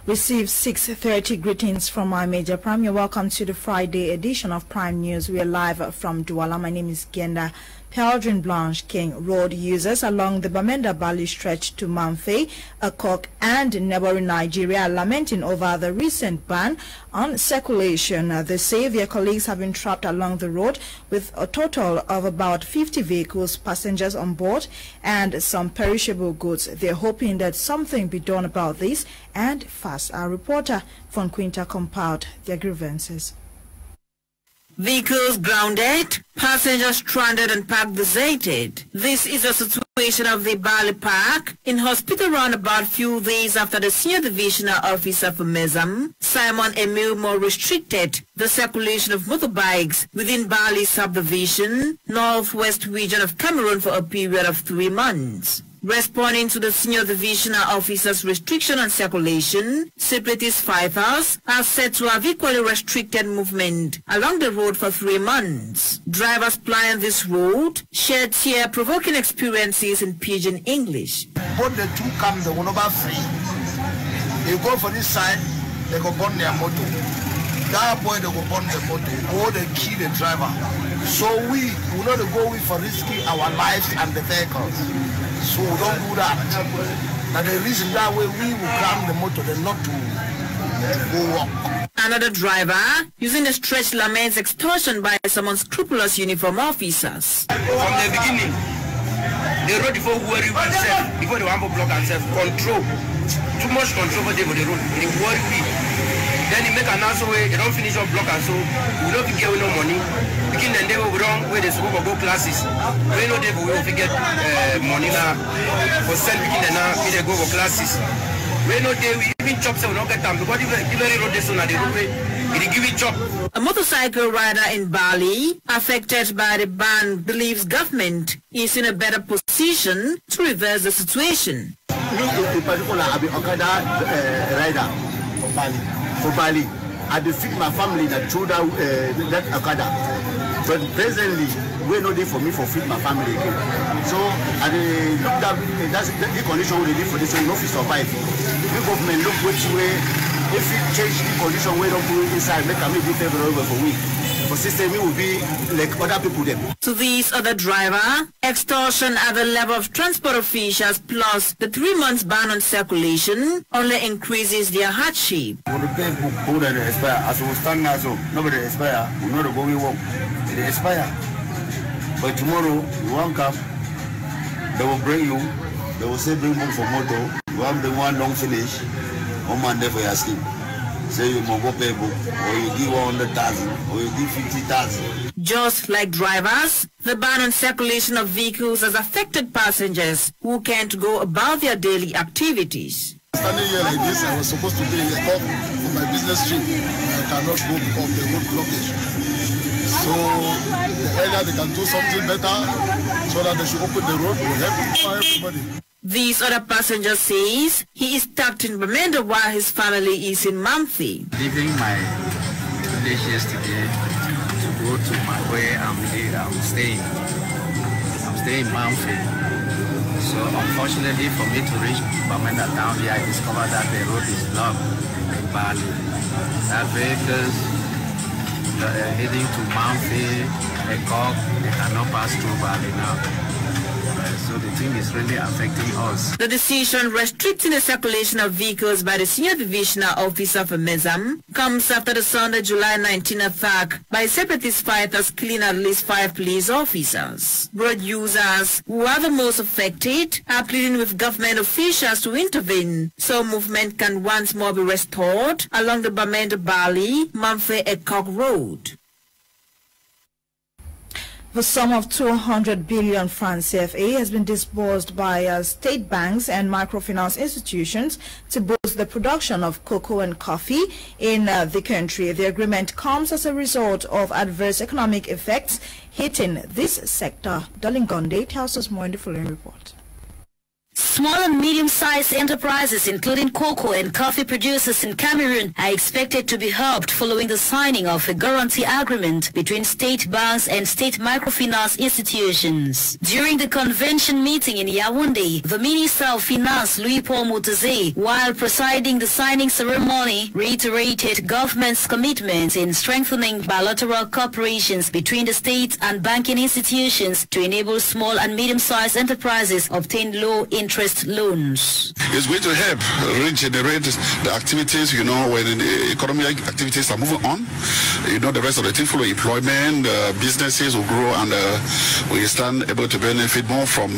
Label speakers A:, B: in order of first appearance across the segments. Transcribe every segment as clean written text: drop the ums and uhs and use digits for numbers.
A: Receive 6:30 greetings from my Major Prime. You're welcome to the Friday edition of Prime News. We are live from Douala. My name is Genda. Peldrin Blanche King. Road users along the Bamenda-Bali stretch to Mamfe, Akok and neighboring Nigeria are lamenting over the recent ban on circulation. They say their colleagues have been trapped along the road with a total of about 50 vehicles, passengers on board and some perishable goods. They're hoping that something be done about this and fast. Our reporter from Quinta compiled their grievances.
B: Vehicles grounded, passengers stranded and park deserted. This is the situation of the Bali Park in hospital roundabout few days after the senior divisional officer for MESAM, Simon Emil, more restricted the circulation of motorbikes within Bali subdivision, northwest region of Cameroon for a period of 3 months. Responding to the senior divisional officer's restriction on circulation, separatist fighters are said to have equally restricted movement along the road for 3 months. Drivers plying this road shared tear-provoking experiences in Pidgin English.
C: When the two come, they will not be free. They go for this side, they go burn their motor. That boy, they go burn the motor, or they kill the driver. So we will not go with for risking our lives and the vehicles. So we don't do that. And the reason that way we will cram the motor and not to go walk.
B: Another driver using the stretch laments extortion by some unscrupulous uniform officers.
D: From the beginning, the road before worry oneself, before the one block ourselves, control. Too much control for the road. They worry we. Then you make an answer way, they don't finish your block and so we don't get no money. Begin and they will wrong where they supposed to go classes. We know they will get money now for send begin and now they go for classes. We know they will even chop so we don't get time because even road this on the roadway, they give it chop.
B: A motorcycle rider in Bali affected by the ban believes government is in a better position to reverse the situation.
E: Me in particular, I be Okada rider for Bali. I defeat my family that threw that Okada. But presently, we no day for me for feed my family again. So I look at that's the condition we live for this, so we no fit survive. The government look which way if it change the condition we don't go inside, make me be favorable for we. For system we will be like other people them.
B: To this other driver, extortion at the level of transport officials plus the 3 months ban on circulation only increases their hardship.
E: When the pay book that expire, as we stand now, so nobody expire, we know the go we work. They expire. But tomorrow you won't come, they will bring you, they will say bring book for motor, you have the one don't finish, 1 month there for your scheme. Say you must go pay book, or you give 100,000, or you give 50,000.
B: Just like drivers, the ban on circulation of vehicles has affected passengers who can't go about their daily activities.
C: Standing here like this, I was supposed to be in a call for my business trip. I cannot go because of the road blockage. So the earlier they can do something better, so that they should open the road, will help everybody.
B: This other passenger says he is stuck in Bamenda while his family is in Mamfe.
F: Leaving my village yesterday to go to where I'm staying. I'm staying in Mamfe. So unfortunately for me to reach Bamenda town here, I discovered that the road is blocked in Bali. That vehicles heading to Mamfe, Akok, they cannot pass through Bali now. So the thing is really affecting us.
B: The decision restricting the circulation of vehicles by the senior divisional officer for MESAM comes after the Sunday, July 19 attack by separatist fighters killing at least 5 police officers. Road users, who are the most affected, are pleading with government officials to intervene so movement can once more be restored along the Bamenda-Bali, Mamfe-Akok road.
A: The sum of 200 billion francs CFA has been disbursed by state banks and microfinance institutions to boost the production of cocoa and coffee in the country. The agreement comes as a result of adverse economic effects hitting this sector. Darling Gonde tells us more in the following report.
G: Small and medium-sized enterprises, including cocoa and coffee producers in Cameroon, are expected to be helped following the signing of a guarantee agreement between state banks and state microfinance institutions. During the convention meeting in Yaoundé, the Minister of Finance, Louis-Paul Moutazé, while presiding the signing ceremony, reiterated government's commitment in strengthening bilateral cooperations between the state and banking institutions to enable small and medium-sized enterprises obtain low-interest loans.
H: It's going to help regenerate the activities, when the economic activities are moving on. The rest of the things follow employment, businesses will grow, and we stand able to benefit more from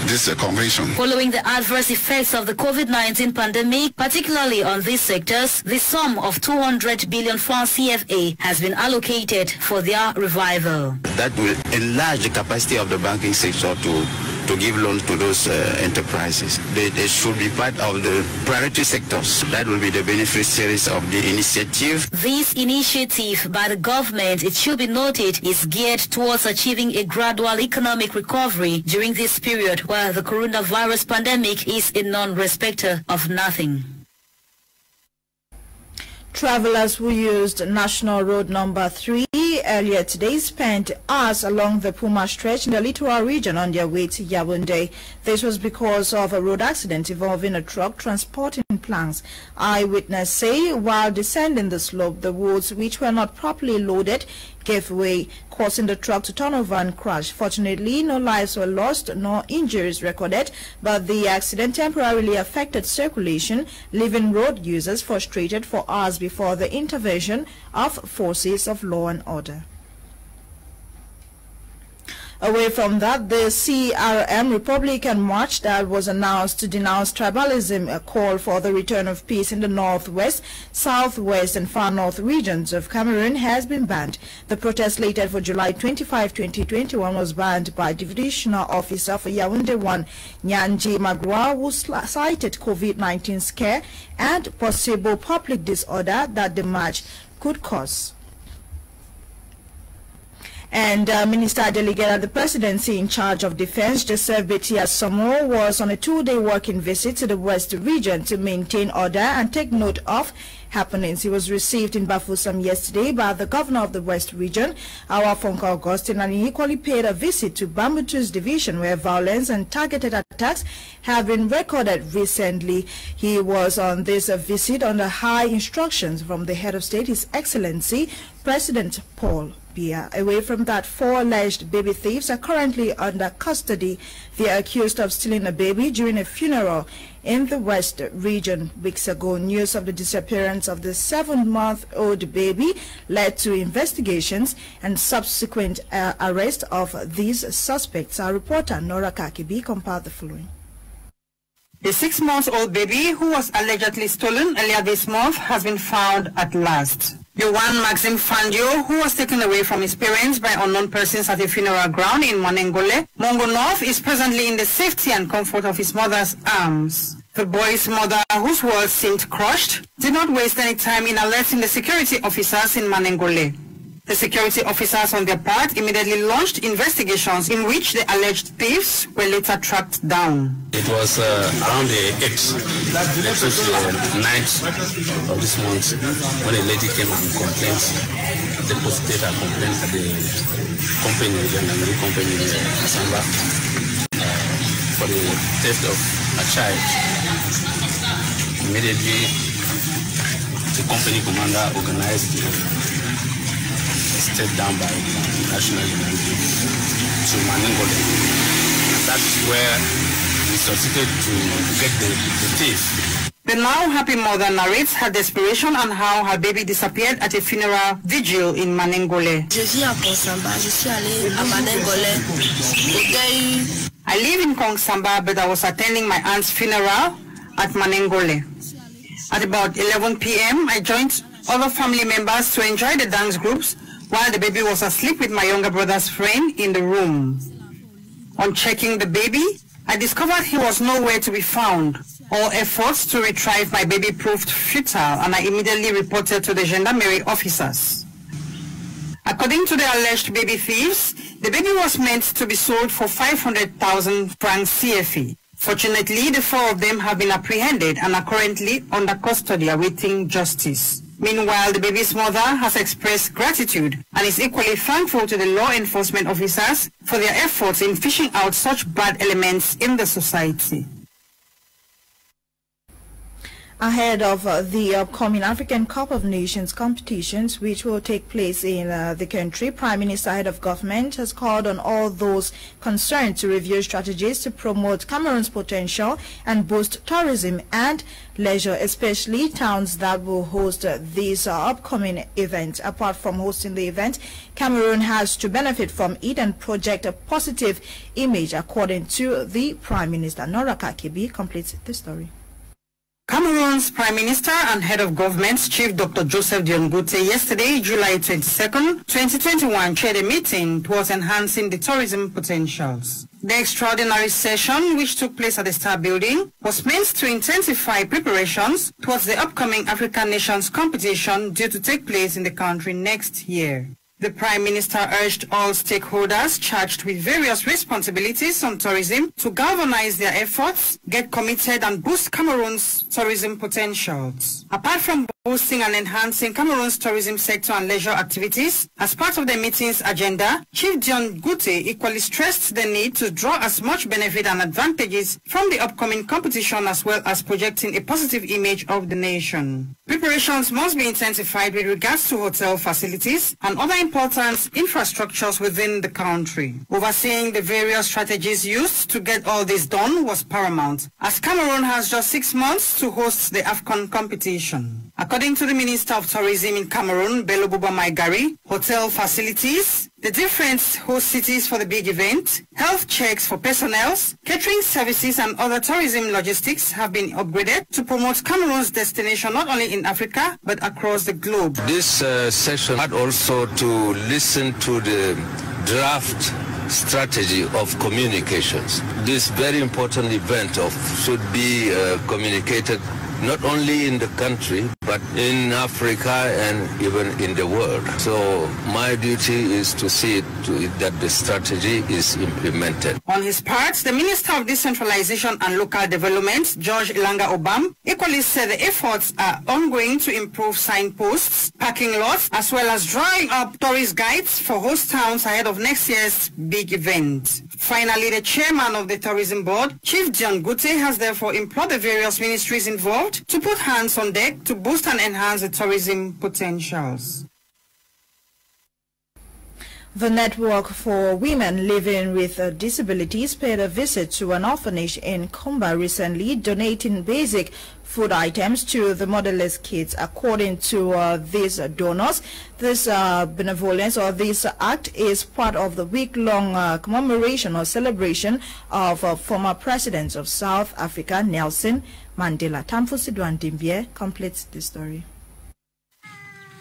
H: this convention.
G: Following the adverse effects of the COVID-19 pandemic, particularly on these sectors, the sum of 200 billion francs CFA has been allocated for their revival.
F: That will enlarge the capacity of the banking sector to give loans to those enterprises. They should be part of the priority sectors. That will be the beneficiaries of the initiative.
G: This initiative by the government, it should be noted, is geared towards achieving a gradual economic recovery during this period where the coronavirus pandemic is a non-respecter of nothing.
A: Travelers who used National Road Number 3 earlier today spent hours along the Puma stretch in the littoral region on their way to Yaoundé. This was because of a road accident involving a truck transporting planks. Eyewitnesses say while descending the slope, the woods which were not properly loaded gave way, causing the truck to turn over and crash. Fortunately, no lives were lost nor injuries recorded, but the accident temporarily affected circulation, leaving road users frustrated for hours before the intervention of forces of law and order. Away from that, the CRM Republican March that was announced to denounce tribalism, a call for the return of peace in the northwest, southwest and far north regions of Cameroon has been banned. The protest slated for July 25, 2021 was banned by Divisional Officer for Yaoundé 1, Nyanji Magua, who cited COVID-19 scare and possible public disorder that the march could cause. And Minister Delegate at the Presidency in charge of Defense, Joseph Betia Samo, was on a two-day working visit to the West region to maintain order and take note of happenings. He was received in Bafoussam yesterday by the governor of the West region, our Fonka Augustine, and he equally paid a visit to Bambutu's division where violence and targeted attacks have been recorded recently. He was on this visit under high instructions from the head of state, His Excellency President Paul Biya. Away from that, 4 alleged baby thieves are currently under custody. They are accused of stealing a baby during a funeral in the West region weeks ago. News of the disappearance of the 7-month-old baby led to investigations and subsequent arrest of these suspects. Our reporter Nora Kakibi compiled the following.
I: The 6-month-old baby, who was allegedly stolen earlier this month, has been found at last. Yohan Maxime Fandio, who was taken away from his parents by unknown persons at a funeral ground in Manengole, Mongo North, is presently in the safety and comfort of his mother's arms. The boy's mother, whose world seemed crushed, did not waste any time in alerting the security officers in Manengole. The security officers on their part immediately launched investigations in which the alleged thieves were later tracked down.
J: It was around the 8th, the 9th of this month when a lady came and complained, deposited her complaint at the company, the company in Asamba, for the theft of a child. Immediately, the company commander organized step down by the National United to Manengole. That's where we succeeded to get the thief.
I: The now happy mother narrates her desperation and how her baby disappeared at a funeral vigil in Manengole. I live in Kongsamba, but I was attending my aunt's funeral at Manengole. At about 11 p.m., I joined other family members to enjoy the dance groups while the baby was asleep with my younger brother's friend in the room. On checking the baby, I discovered he was nowhere to be found. All efforts to retrieve my baby proved futile, and I immediately reported to the gendarmerie officers. According to the alleged baby thieves, the baby was meant to be sold for 500,000 francs CFA. Fortunately, the 4 of them have been apprehended and are currently under custody awaiting justice. Meanwhile, the baby's mother has expressed gratitude and is equally thankful to the law enforcement officers for their efforts in fishing out such bad elements in the society.
A: Ahead of the upcoming African Cup of Nations competitions, which will take place in the country, Prime Minister, head of government, has called on all those concerned to review strategies to promote Cameroon's potential and boost tourism and leisure, especially towns that will host this upcoming event. Apart from hosting the event, Cameroon has to benefit from it and project a positive image, according to the Prime Minister. Nora Kakibi completes the story.
I: Cameroon's Prime Minister and Head of Government, Chief Dr. Joseph Dion Goute, yesterday, July 22nd, 2021, chaired a meeting towards enhancing the tourism potentials. The extraordinary session, which took place at the Star Building, was meant to intensify preparations towards the upcoming African Nations competition due to take place in the country next year. The Prime Minister urged all stakeholders charged with various responsibilities on tourism to galvanize their efforts, get committed and boost Cameroon's tourism potentials. Apart from boosting and enhancing Cameroon's tourism sector and leisure activities, as part of the meeting's agenda, Chief Dion Goute equally stressed the need to draw as much benefit and advantages from the upcoming competition as well as projecting a positive image of the nation. Preparations must be intensified with regards to hotel facilities and other important infrastructures within the country. Overseeing the various strategies used to get all this done was paramount, as Cameroon has just 6 months to host the AFCON competition. According to the Minister of Tourism in Cameroon, Bello Buba Maigari, hotel facilities, the different host cities for the big event, health checks for personnel, catering services and other tourism logistics have been upgraded to promote Cameroon's destination not only in Africa but across the globe.
K: This session had also to listen to the draft strategy of communications. This very important event should be communicated not only in the country, but in Africa and even in the world. So my duty is to see to it that the strategy is implemented.
I: On his part, the Minister of Decentralization and Local Development, George Ilanga Obam, equally said the efforts are ongoing to improve signposts, parking lots, as well as drawing up tourist guides for host towns ahead of next year's big event. Finally, the chairman of the Tourism Board, Chief Dion Goute, has therefore implored the various ministries involved to put hands on deck to boost and enhance the tourism potentials.
A: The Network for Women Living with Disabilities paid a visit to an orphanage in Kumba recently, donating basic food items to the motherless kids. According to these donors, this benevolence or this act is part of the week-long commemoration or celebration of former president of South Africa, Nelson Mandela. Tamfusidwan Dimbie completes the story.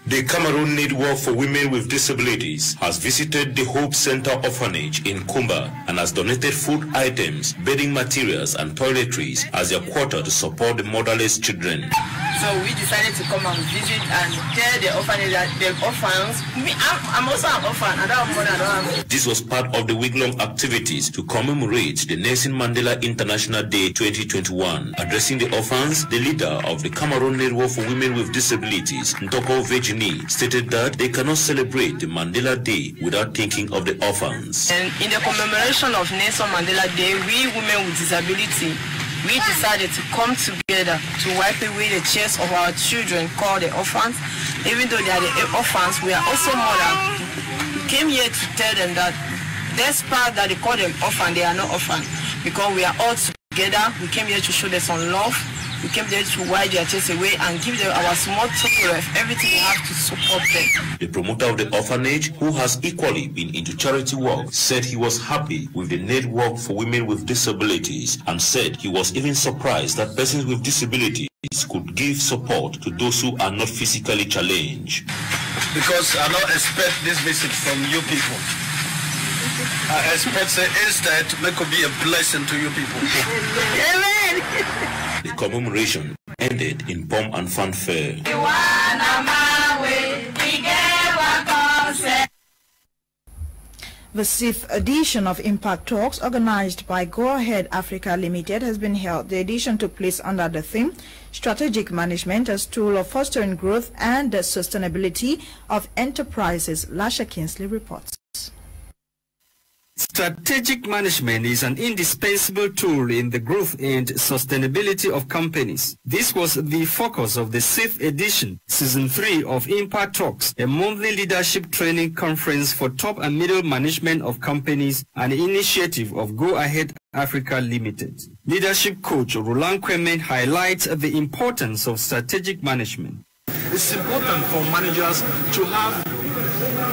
L: The Cameroon Network for Women with Disabilities has visited the Hope Center Orphanage in Kumba and has donated food items, bedding materials and toiletries as a quarter to support the motherless children.
M: So we decided to come and visit and tell the orphanage that the orphans, I'm also an orphan, I don't have money, I don't have.
L: This was part of the week-long activities to commemorate the Nelson Mandela International Day 2021. Addressing the orphans, the leader of the Cameroon Network for Women with Disabilities, Ntoko Virginie, stated that they cannot celebrate the Mandela Day without thinking of the orphans.
M: And in the commemoration of Nelson Mandela Day, we women with disability, we decided to come together to wipe away the tears of our children called the orphans. Even though they are the orphans, we are also mothers. We came here to tell them that despite that they call them orphan, they are not orphan, because we are all together. We came here to show them some love. We came there to wipe their tears away and give them our small token of everything we have to support them.
L: The promoter of the orphanage, who has equally been into charity work, said he was happy with the Network for Women with Disabilities and said he was even surprised that persons with disabilities could give support to those who are not physically challenged.
C: Because I don't expect this visit from you people. I expect instead it could be a blessing to you people.
M: Amen.
L: The commemoration ended in pomp and fanfare.
A: The 6th edition of Impact Talks, organized by Go Ahead Africa Limited, has been held. The edition took place under the theme Strategic Management as Tool of Fostering Growth and the Sustainability of Enterprises. Lasha Kinsley reports.
N: Strategic management is an indispensable tool in the growth and sustainability of companies. This was the focus of the 6th edition, Season 3 of Impact Talks, a monthly leadership training conference for top and middle management of companies, an initiative of Go Ahead Africa Limited. Leadership coach Roland Kmer highlights the importance of strategic management.
O: It's important for managers to have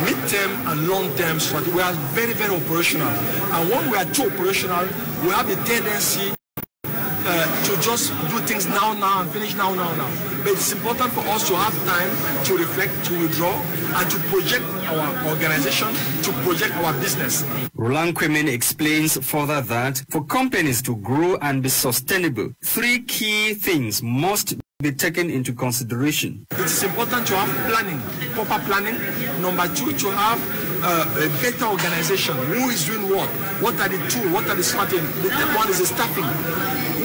O: mid-term and long-term strategy. We are very, very operational. And when we are too operational, we have the tendency to just do things now, and finish now. But it's important for us to have time to reflect, to withdraw, and to project our organization, to project our business.
N: Roland Kmer explains further that for companies to grow and be sustainable, 3 key things must be taken into consideration.
O: It's important to have planning, proper planning. Number 2, to have a better organization. Who is doing what are the tools, what are the strategies? The third one is the staffing.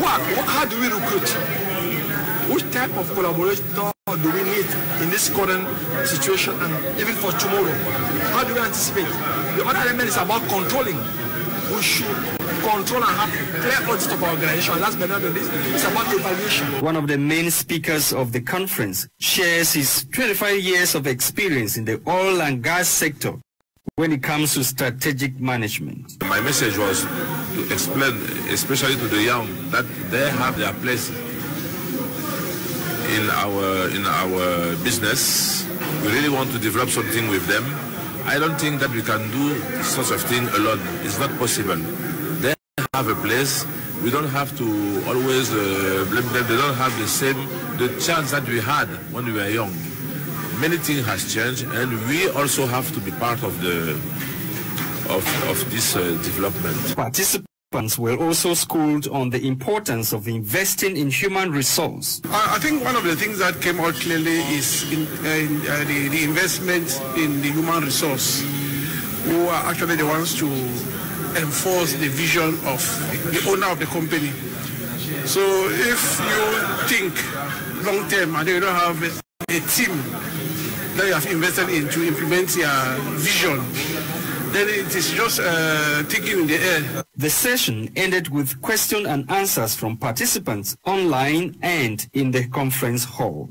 O: How do we recruit? Which type of collaborator do we need in this current situation and even for tomorrow? How do we anticipate? The other element is about controlling. We should control and have clear audit of our organization. That's better than this. It's about evaluation.
N: One of the main speakers of the conference shares his 25 years of experience in the oil and gas sector when it comes to strategic management.
P: My message was to explain, especially to the young, that they have their place in our business. We really want to develop something with them. I don't think that we can do such a thing alone. It's not possible. They have a place. We don't have to always blame them. They don't have the chance that we had when we were young. Many things has changed, and we also have to be part of this development.
N: Participants were also schooled on the importance of investing in human resource.
Q: I think one of the things that came out clearly is the investment in the human resource, who are actually the ones to enforce the vision of the owner of the company. So if you think long term and you don't have a team that you have invested in to implement your vision, then it is just thinking in the air.
N: The session ended with question and answers from participants online and in the conference hall.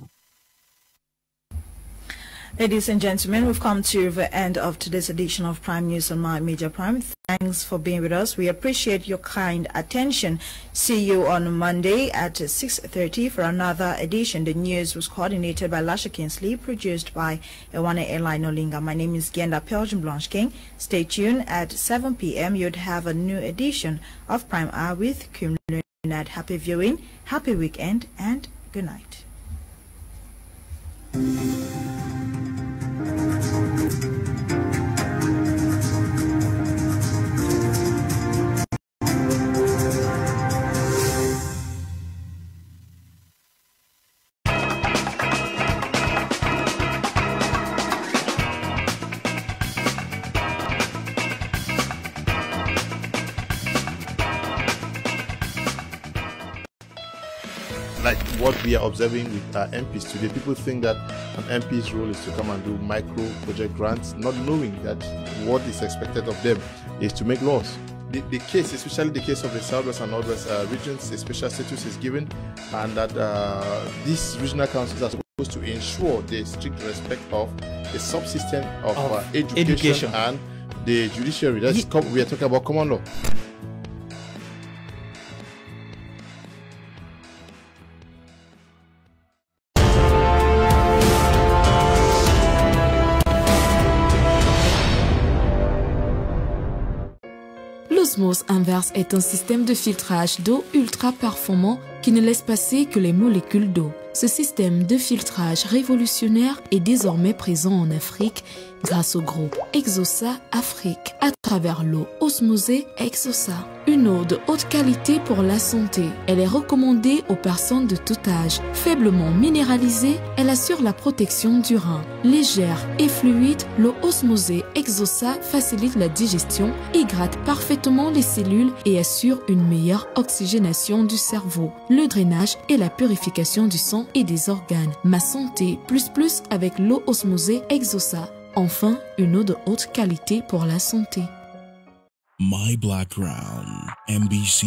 A: Ladies and gentlemen, we've come to the end of today's edition of Prime News on My Major Prime. Thanks for being with us. We appreciate your kind attention. See you on Monday at 6:30 for another edition. The news was coordinated by Lasha Kinsley, produced by Ewane Airline Olinga. My name is Genda Blanche King. Stay tuned at 7 p.m. You'd have a new edition of Prime Hour with Cameroon. Happy viewing, happy weekend, and good night.
R: Like what we are observing with our MPs today, people think that an MP's role is to come and do micro project grants, not knowing that what is expected of them is to make laws. The case, especially the case of the Southwest and Northwest regions, a special status is given, and that these regional councils are supposed to ensure the strict respect of the subsystem of education and the judiciary. That's we are talking about common law.
S: L'osmose inverse est un système de filtrage d'eau ultra performant qui ne laisse passer que les molécules d'eau. Ce système de filtrage révolutionnaire est désormais présent en Afrique grâce au groupe Exosa Afrique à travers l'eau osmosée Exosa. Une eau de haute qualité pour la santé. Elle est recommandée aux personnes de tout âge. Faiblement minéralisée, elle assure la protection du rein. Légère et fluide, l'eau osmosée Exosa facilite la digestion, hydrate parfaitement les cellules et assure une meilleure oxygénation du cerveau, le drainage et la purification du sang et des organes. Ma santé plus avec l'eau osmosée Exosa. Enfin, une eau de haute qualité pour la santé.
T: My Black Crown, MBC.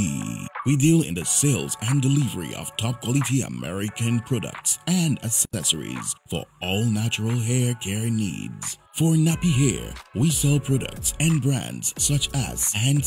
T: We deal in the sales and delivery of top quality American products and accessories for all natural hair care needs. For nappy hair, we sell products and brands such as hand